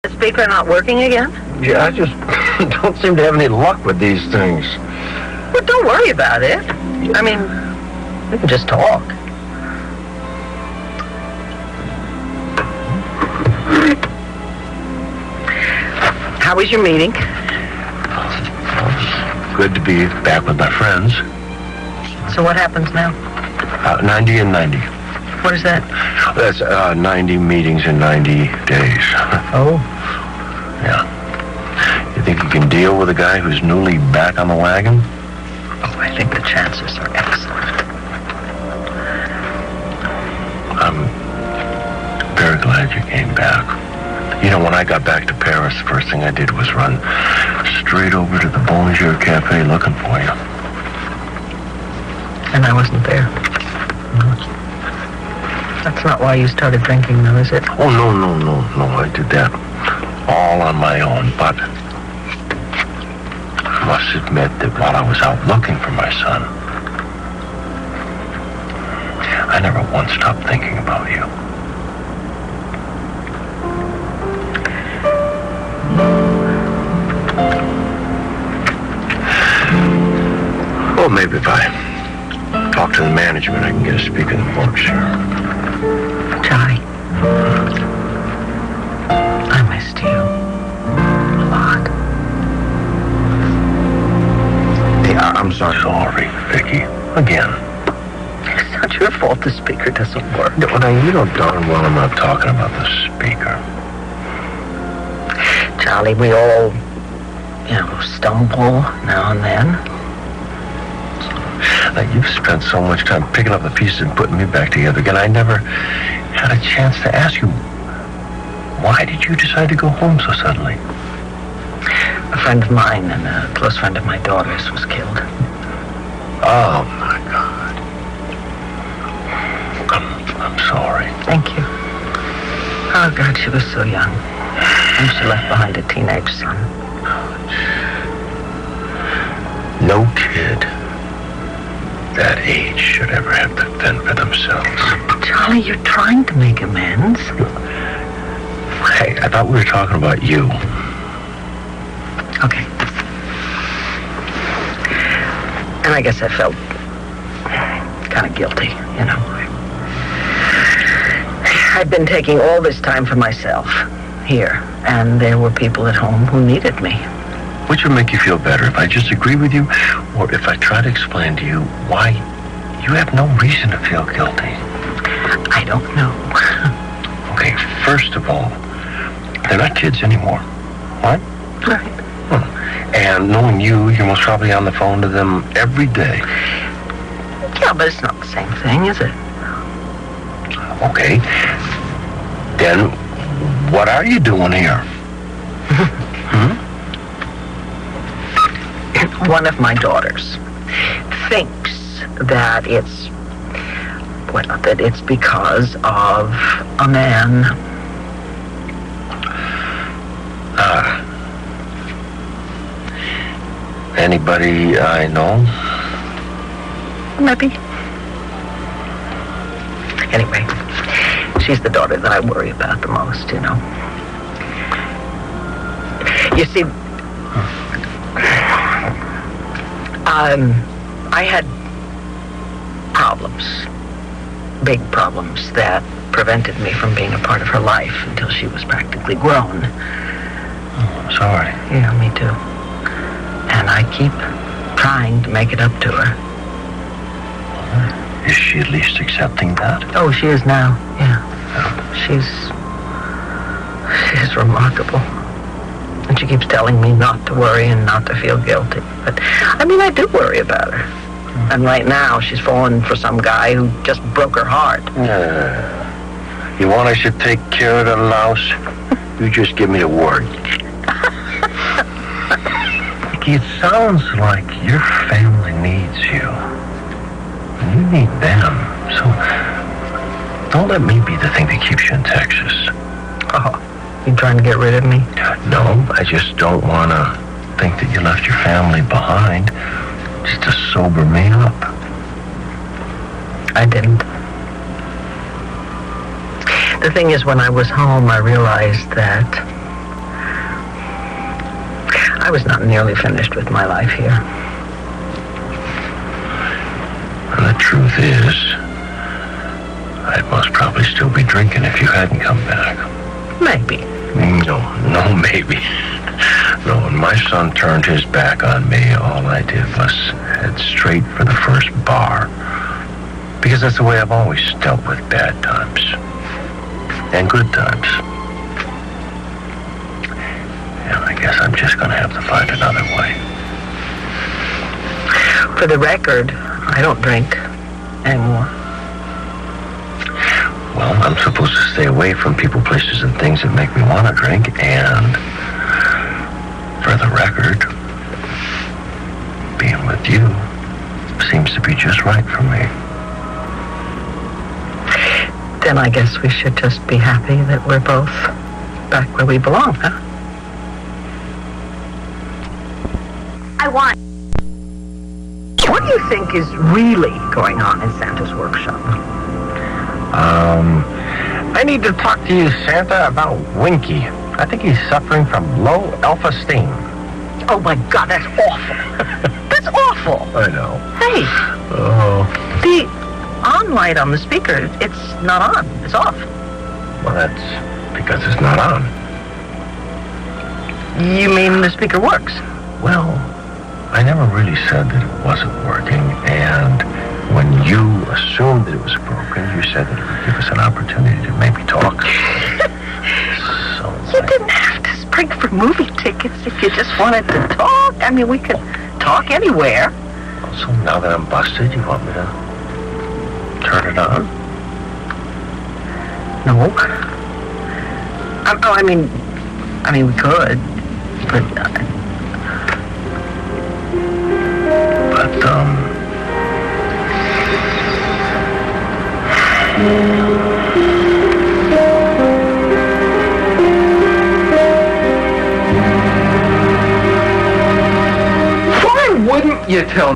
The speaker not working again? Yeah, I just don't seem to have any luck with these things. Well, don't worry about it. I mean, we can just talk. How was your meeting? Good to be back with my friends. So what happens now? 90 and 90. What is that? That's 90 meetings in 90 days. Oh. Yeah. You think you can deal with a guy who's newly back on the wagon? Oh, I think the chances are excellent. I'm very glad you came back. You know, when I got back to Paris, the first thing I did was run straight over to the Bonjour Cafe looking for you. And I wasn't there. That's not why you started drinking, though, is it? Oh, no. I did that all on my own. But I must admit that while I was out looking for my son, I never once stopped thinking about you. Well, maybe if I talk to the management, I can get a speaker in the books here. Charlie, I missed you a lot. Hey, I'm sorry. Sorry, Vicky. Again. It's not your fault the speaker doesn't work. No, now, you know darn well I'm not talking about the speaker. Charlie, we all, stumble now and then. Now, you've spent so much time picking up the pieces and putting me back together again. I never had a chance to ask you, why did you decide to go home so suddenly? A friend of mine and a close friend of my daughter's was killed. Oh, my God. I'm sorry. Thank you. Oh, God, she was so young. And she left behind a teenage son. No kid that age should ever have to fend for themselves. Charlie, you're trying to make amends. Hey, I thought we were talking about you. Okay. And I guess I felt kind of guilty, I'd been taking all this time for myself here, and there were people at home who needed me. Which would make you feel better, if I just agree with you, or if I try to explain to you why you have no reason to feel guilty? I don't know. Okay, first of all, they're not kids anymore, right? Right. And knowing you're most probably on the phone to them every day. Yeah, but it's not the same thing, is it? Okay. Then, what are you doing here? One of my daughters thinks that it's because of a man. Anybody I know? Maybe. Anyway, she's the daughter that I worry about the most, You see, I had problems, big problems that prevented me from being a part of her life until she was practically grown. Oh, I'm sorry. Yeah, me too. And I keep trying to make it up to her. Is she at least accepting that? Oh, she is now, yeah. She's remarkable. And she keeps telling me not to worry and not to feel guilty. But, I do worry about her. And right now, she's fallen for some guy who just broke her heart. You want I should take care of the mouse? You just give me the word. It sounds like your family needs you. And you need them. So don't let me be the thing that keeps you in Texas. Oh, you trying to get rid of me? No, I just don't want to think that you left your family behind just to sober me up. I didn't. The thing is, when I was home, I realized that I was not nearly finished with my life here. And the truth is, I'd most probably still be drinking if you hadn't come back. Maybe. No, maybe. No, when my son turned his back on me, all I did was head straight for the first bar. Because that's the way I've always dealt with bad times. And good times. And I guess I'm just going to have to find another way. For the record, I don't drink anymore. Well, I'm supposed to stay away from people, places, and things that make me want to drink, and for the record, being with you seems to be just right for me. Then I guess we should just be happy that we're both back where we belong, huh? I want. What do you think is really going on in Santa's workshop? I need to talk to you, Santa, about Winky. I think he's suffering from low self-esteem. Oh my God, that's awful. That's awful. I know. Hey, Oh. the on light on the speaker, it's not on. It's off. Well, that's because it's not on. You mean the speaker works? Well, I never really said that it wasn't working, and when you assumed that it was broken, you said that it would give us an opportunity to maybe talk. So You didn't have to spring for movie tickets if you just wanted to talk. I mean, we could talk anywhere. So now that I'm busted, you want me to turn it on? No. I mean, we could, but Why wouldn't you tell